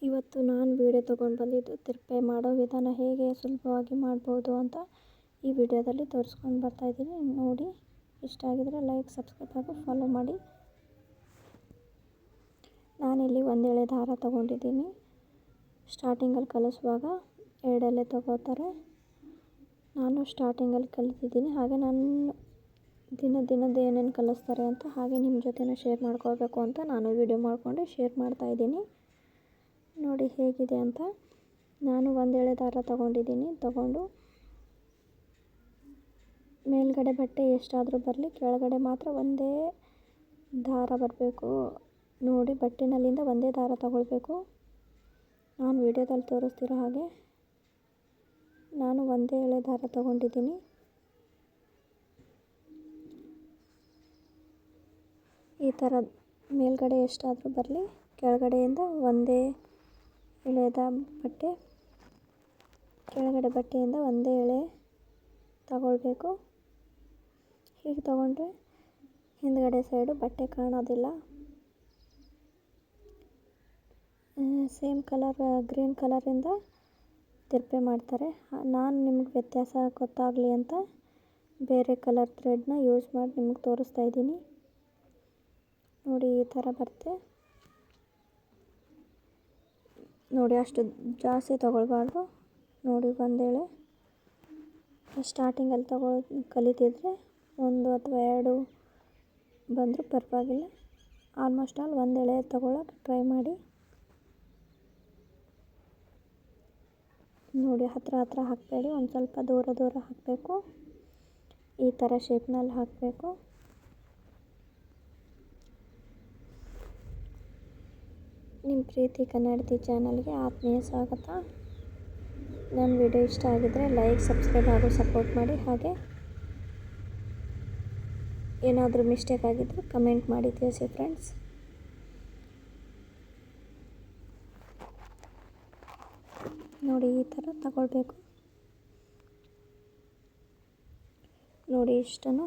ಇವತ್ತು ನಾನು ವಿಡಿಯೋ ತೊಗೊಂಡು ಬಂದಿದ್ದು ತಿರುಪೆ ಮಾಡೋ ವಿಧಾನ ಹೇಗೆ ಸುಲಭವಾಗಿ ಮಾಡ್ಬೋದು ಅಂತ ಈ ವಿಡಿಯೋದಲ್ಲಿ ತೋರಿಸ್ಕೊಂಡು ಬರ್ತಾಯಿದ್ದೀನಿ. ನೋಡಿ, ಇಷ್ಟ ಆಗಿದರೆ ಲೈಕ್, ಸಬ್ಸ್ಕ್ರೈಬ್ ಹಾಗೂ ಫಾಲೋ ಮಾಡಿ. ನಾನಿಲ್ಲಿ ಒಂದು ಎಳೆ ದಾರ ತೊಗೊಂಡಿದ್ದೀನಿ. ಸ್ಟಾರ್ಟಿಂಗಲ್ಲಿ ಕಲಿಸುವಾಗ 2 ಎಳೆ ತೊಗೋತಾರೆ. ನಾನು ಸ್ಟಾರ್ಟಿಂಗಲ್ಲಿ ಕಲಿತಿದ್ದೀನಿ. ಹಾಗೆ ನಾನು ದಿನದ್ದು ಏನೇನು ಕಲಿಸ್ತಾರೆ ಅಂತ ಹಾಗೆ ನಿಮ್ಮ ಜೊತೆನೂ ಶೇರ್ ಮಾಡ್ಕೋಬೇಕು ಅಂತ ನಾನು ವಿಡಿಯೋ ಮಾಡಿಕೊಂಡು ಶೇರ್ ಮಾಡ್ತಾಯಿದ್ದೀನಿ. ನೋಡಿ ಹೇಗಿದೆ ಅಂತ. ನಾನು 1 ಎಳೆ ದಾರ ತೊಗೊಂಡಿದ್ದೀನಿ. ತೊಗೊಂಡು ಮೇಲ್ಗಡೆ ಬಟ್ಟೆ ಎಷ್ಟಾದರೂ ಬರಲಿ, ಕೆಳಗಡೆ ಮಾತ್ರ ಒಂದೇ ದಾರ ಬರಬೇಕು. ನೋಡಿ, ಬಟ್ಟೆನಲ್ಲಿಂದ ಒಂದೇ ದಾರ ತಗೊಳ್ಬೇಕು. ನಾನು ವಿಡಿಯೋದಲ್ಲಿ ತೋರಿಸ್ತಿರೋ ಹಾಗೆ ನಾನು 1 ಎಳೆ ದಾರ ತೊಗೊಂಡಿದ್ದೀನಿ. ಈ ಥರ ಮೇಲ್ಗಡೆ ಎಷ್ಟಾದರೂ ಬರಲಿ, ಕೆಳಗಡೆಯಿಂದ ಒಂದೇ ಎಳೆದ ಬಟ್ಟೆ, ಕೆಳಗಡೆ ಬಟ್ಟೆಯಿಂದ ಒಂದೇ ಎಳೆ ತಗೊಳ್ಬೇಕು. ಹೀಗೆ ತಗೊಂಡ್ರೆ ಹಿಂದ್ಗಡೆ ಸೈಡು ಬಟ್ಟೆ ಕಾಣೋದಿಲ್ಲ. ಸೇಮ್ ಕಲರ್ ಗ್ರೀನ್ ಕಲರಿಂದ ತಿರುಪೆ ಮಾಡ್ತಾರೆ. ನಾನು ನಿಮಗೆ ವ್ಯತ್ಯಾಸ ಗೊತ್ತಾಗಲಿ ಅಂತ ಬೇರೆ ಕಲರ್ ಥ್ರೆಡ್ನ ಯೂಸ್ ಮಾಡಿ ನಿಮಗೆ ತೋರಿಸ್ತಾ ಇದ್ದೀನಿ. ನೋಡಿ, ಈ ಥರ ಬರುತ್ತೆ. ನೋಡಿ, ಅಷ್ಟು ಜಾಸ್ತಿ ತೊಗೊಳ್ಬಾರ್ದು. ನೋಡಿ, 1 ಎಳೆ ಸ್ಟಾರ್ಟಿಂಗಲ್ಲಿ ಕಲಿತಿದ್ರೆ 1 ಅಥವಾ 2 ಬಂದರೂ ಪರವಾಗಿಲ್ಲ. ಆಲ್ಮೋಸ್ಟ್ ಆಲ್ 1 ಎಳೆ ತೊಗೊಳಕ್ಕೆ ಟ್ರೈ ಮಾಡಿ. ನೋಡಿ, ಹತ್ರ ಹಾಕಬೇಡಿ, ಒಂದು ಸ್ವಲ್ಪ ದೂರ ಹಾಕಬೇಕು. ಈ ಥರ ಶೇಪ್ನಲ್ಲಿ ಹಾಕಬೇಕು. ನಿಮ್ಮ ಪ್ರೀತಿ ಕನ್ನಡತಿ ಚಾನಲ್ಗೆ ಆತ್ಮೀಯ ಸ್ವಾಗತ. ನನ್ನ ವಿಡಿಯೋ ಇಷ್ಟ ಆಗಿದ್ದರೆ ಲೈಕ್, ಸಬ್ಸ್ಕ್ರೈಬ್ ಹಾಗೂ ಸಪೋರ್ಟ್ ಮಾಡಿ. ಹಾಗೆ ಏನಾದರೂ ಮಿಸ್ಟೇಕ್ ಆಗಿದ್ದರೆ ಕಮೆಂಟ್ ಮಾಡಿ ತಿಳಿಸಿ ಫ್ರೆಂಡ್ಸ್. ನೋಡಿ, ಈ ಥರ ತಗೊಳ್ಬೇಕು. ನೋಡಿ, ಇಷ್ಟನ್ನು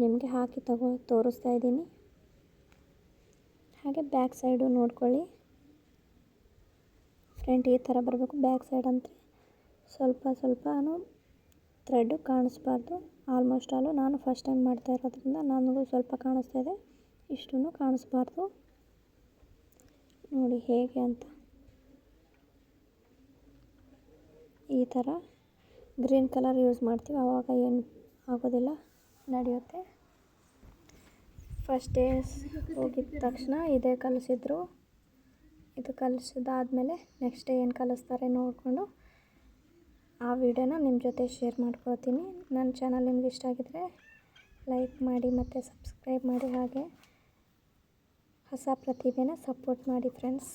ನಿಮಗೆ ಹಾಕಿ ತೋರಿಸ್ತಾ ಇದ್ದೀನಿ. ಹಾಗೆ ಬ್ಯಾಕ್ ಸೈಡು ನೋಡ್ಕೊಳ್ಳಿ. ಫ್ರಂಟ್ ಈ ಥರ ಬರಬೇಕು. ಬ್ಯಾಕ್ ಸೈಡ್ ಅಂತ ಸ್ವಲ್ಪನೂ ಥ್ರೆಡ್ಡು ಕಾಣಿಸ್ಬಾರ್ದು. ಆಲ್ಮೋಸ್ಟ್ ಆಲು ನಾನು ಫಸ್ಟ್ ಟೈಮ್ ಮಾಡ್ತಾ ಇರೋದ್ರಿಂದ ನನಗೂ ಸ್ವಲ್ಪ ಕಾಣಿಸ್ತಾ ಇದೆ, ಇಷ್ಟೂ ಕಾಣಿಸ್ಬಾರ್ದು. ನೋಡಿ ಹೇಗೆ ಅಂತ. ಈ ಥರ ಗ್ರೀನ್ ಕಲರ್ ಯೂಸ್ ಮಾಡ್ತೀವಿ, ಆವಾಗ ಏನು ಆಗೋದಿಲ್ಲ, ನಡೆಯುತ್ತೆ. ಫಸ್ಟ್ ಡೇ ಹೋಗಿದ್ದ ತಕ್ಷಣ ಇದೇ ಕಲಿಸಿದ್ರು. ಇದು ಕಲಿಸಿದಾದ್ಮೇಲೆ ನೆಕ್ಸ್ಟ್ ಡೇ ಏನು ಕಲಿಸ್ತಾರೆ ನೋಡಿಕೊಂಡು ಆ ವಿಡಿಯೋನ ನಿಮ್ಮ ಜೊತೆ ಶೇರ್ ಮಾಡ್ಕೊಳ್ತೀನಿ. ನನ್ನ ಚಾನಲ್ ನಿಮ್ಗೆ ಇಷ್ಟ ಆಗಿದರೆ ಲೈಕ್ ಮಾಡಿ ಮತ್ತು ಸಬ್ಸ್ಕ್ರೈಬ್ ಮಾಡಿ. ಹಾಗೆ ಹೊಸ ಪ್ರತಿಭೆನ ಸಪೋರ್ಟ್ ಮಾಡಿ ಫ್ರೆಂಡ್ಸ್.